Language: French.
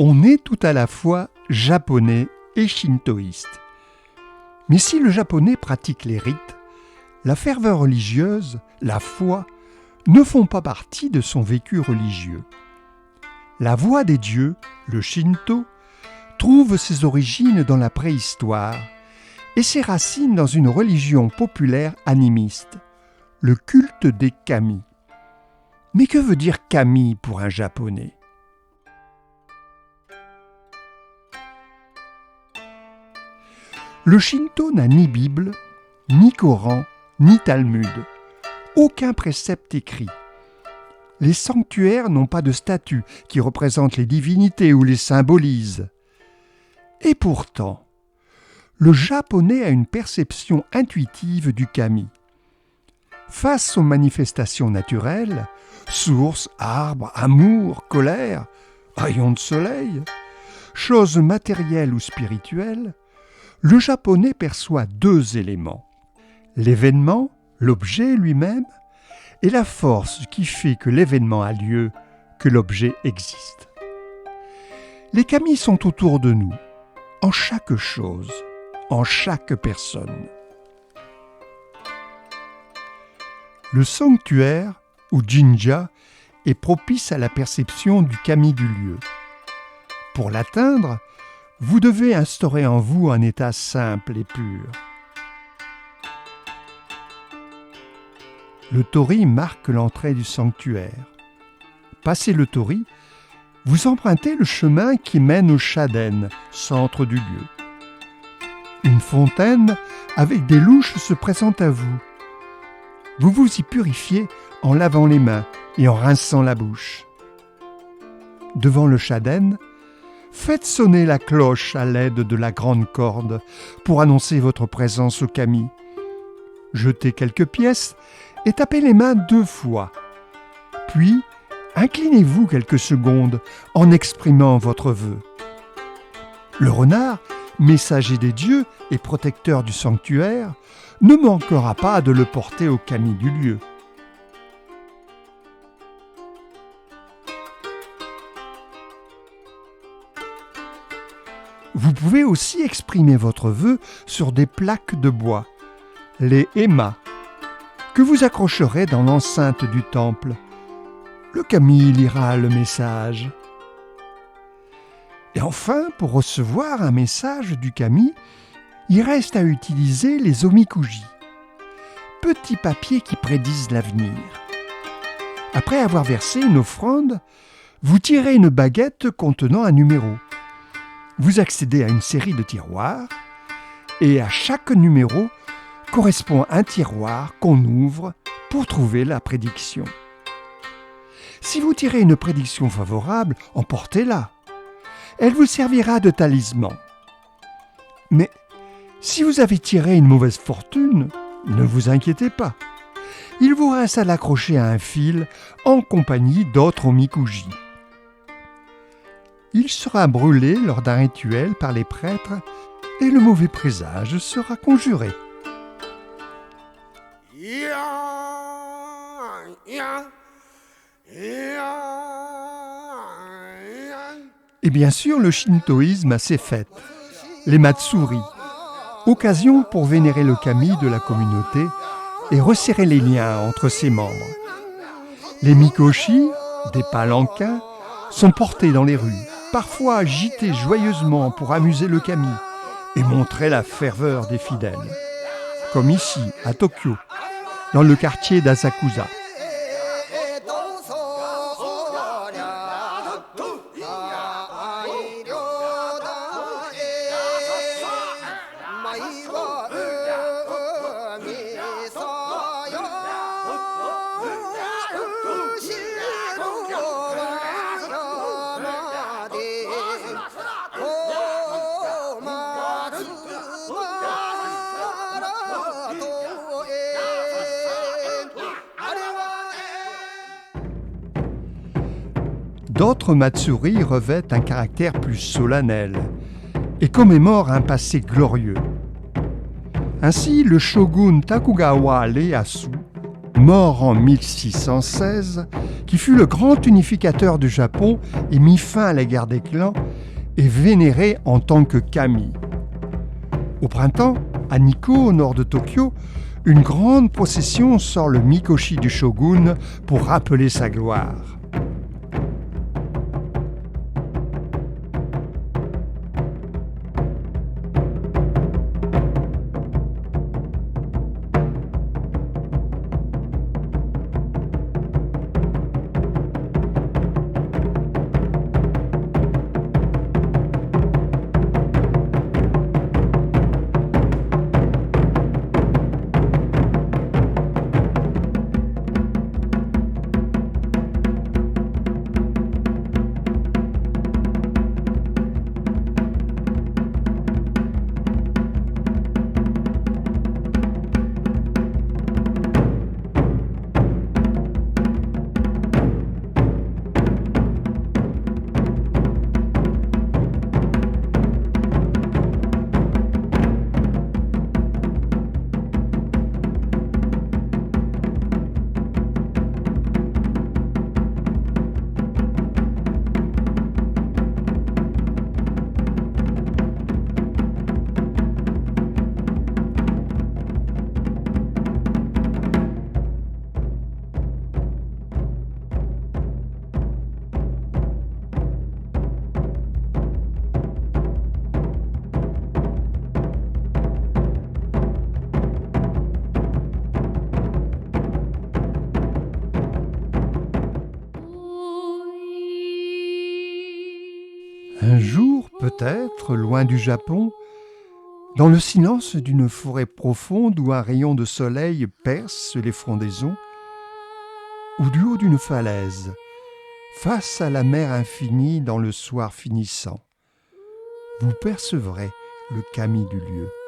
On est tout à la fois japonais et shintoïste. Mais si le japonais pratique les rites, la ferveur religieuse, la foi, ne font pas partie de son vécu religieux. La voie des dieux, le Shinto, trouve ses origines dans la préhistoire et ses racines dans une religion populaire animiste, le culte des kami. Mais que veut dire kami pour un japonais ? Le Shinto n'a ni Bible, ni Coran, ni Talmud, aucun précepte écrit. Les sanctuaires n'ont pas de statues qui représentent les divinités ou les symbolisent. Et pourtant, le japonais a une perception intuitive du kami. Face aux manifestations naturelles, sources, arbres, amour, colère, rayons de soleil, choses matérielles ou spirituelles, le japonais perçoit deux éléments. L'événement, l'objet lui-même, et la force qui fait que l'événement a lieu, que l'objet existe. Les kami sont autour de nous, en chaque chose, en chaque personne. Le sanctuaire, ou jinja, est propice à la perception du kami du lieu. Pour l'atteindre, vous devez instaurer en vous un état simple et pur. Le tori marque l'entrée du sanctuaire. Passé le tori, vous empruntez le chemin qui mène au shaden, centre du lieu. Une fontaine avec des louches se présente à vous. Vous vous y purifiez en lavant les mains et en rinçant la bouche. Devant le shaden, faites sonner la cloche à l'aide de la grande corde pour annoncer votre présence au kami. Jetez quelques pièces et tapez les mains 2 fois. Puis, inclinez-vous quelques secondes en exprimant votre vœu. Le renard, messager des dieux et protecteur du sanctuaire, ne manquera pas de le porter au kami du lieu. Vous pouvez aussi exprimer votre vœu sur des plaques de bois, les ema, que vous accrocherez dans l'enceinte du temple. Le kami lira le message. Et enfin, pour recevoir un message du kami, il reste à utiliser les omikuji, petits papiers qui prédisent l'avenir. Après avoir versé une offrande, vous tirez une baguette contenant un numéro. Vous accédez à une série de tiroirs et à chaque numéro correspond un tiroir qu'on ouvre pour trouver la prédiction. Si vous tirez une prédiction favorable, emportez-la. Elle vous servira de talisman. Mais si vous avez tiré une mauvaise fortune, ne vous inquiétez pas. Il vous reste à l'accrocher à un fil en compagnie d'autres omikuji. Il sera brûlé lors d'un rituel par les prêtres et le mauvais présage sera conjuré. Et bien sûr, le shintoïsme a ses fêtes, les matsuri, occasion pour vénérer le kami de la communauté et resserrer les liens entre ses membres. Les mikoshi, des palanquins, sont portés dans les rues, parfois agités joyeusement pour amuser le kami et montrer la ferveur des fidèles, comme ici à Tokyo, dans le quartier d'Asakusa. D'autres matsuri revêtent un caractère plus solennel et commémorent un passé glorieux. Ainsi, le shogun Tokugawa Ieyasu, mort en 1616, qui fut le grand unificateur du Japon et mit fin à la guerre des clans, est vénéré en tant que kami. Au printemps, à Nikko, au nord de Tokyo, une grande procession sort le mikoshi du shogun pour rappeler sa gloire. Un jour, peut-être, loin du Japon, dans le silence d'une forêt profonde où un rayon de soleil perce les frondaisons, ou du haut d'une falaise, face à la mer infinie dans le soir finissant, vous percevrez le kami du lieu.